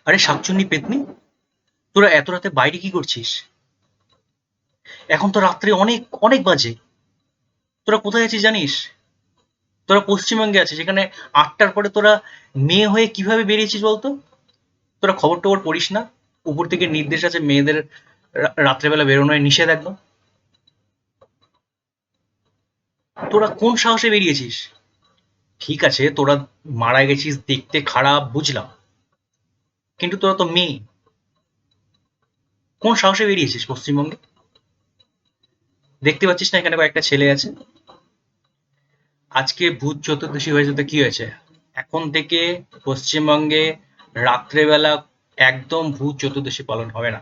আরে শাকচুন্নি পেতনি, তোরা এত রাতে বাইরে কি করছিস? এখন তো রাত্রে অনেক অনেক বাজে। তোরা কোথায় আছিস জানিস? তোরা পশ্চিমবঙ্গে আছিস, এখানে ৮টার পরে তোরা মেয়ে হয়ে কিভাবে বেরিয়েছিস বলতো? তোরা খবর টবর পড়িস না? উপর থেকে নির্দেশ আছে মেয়েদের রাত্রেবেলা বেরোনো নিষেধ একদম। তোরা কোন সাহসে বেরিয়েছিস? ঠিক আছে, তোরা মারা গেছিস দেখতে খারাপ বুঝলাম, কিন্তু তোরা তো মেয়ে। কোন সাহসে বেরিয়েছিস পশ্চিমবঙ্গে? দেখতে পাচ্ছিস না এখানে কয়েকটা ছেলে আছে? আজকে ভূত চতুর্দশী হয়েছে তো কি হয়েছে? এখন থেকে পশ্চিমবঙ্গে রাত্রেবেলা একদম ভূত চতুর্দশী পালন হবে না।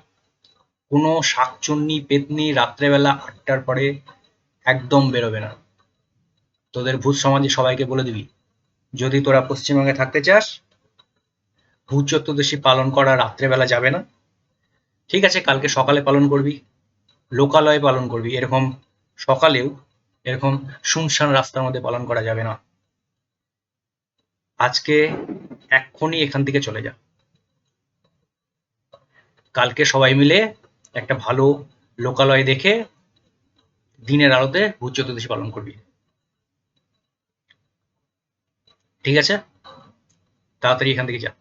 কোনো শাকচুন্নি পেতনি রাত্রেবেলা ৮টার পরে একদম বেরোবে না। তোদের ভূত সমাজে সবাইকে বলে দিবি, যদি তোরা পশ্চিমবঙ্গে থাকতে চাস, ভূত চতুর্দশী পালন করা রাত্রেবেলা যাবে না। ঠিক আছে, কালকে সকালে পালন করবি, লোকালয়ে পালন করবি, এরকম সকালেও এরকম শুনশান রাস্তার মধ্যে পালন করা যাবে না। আজকে এক্ষুনি এখান থেকে চলে যা। কালকে সবাই মিলে একটা ভালো লোকালয় দেখে দিনের আলোতে ভূত চতুর্দশী পালন করবি। ঠিক আছে, তাড়াতাড়ি এখান থেকে যা।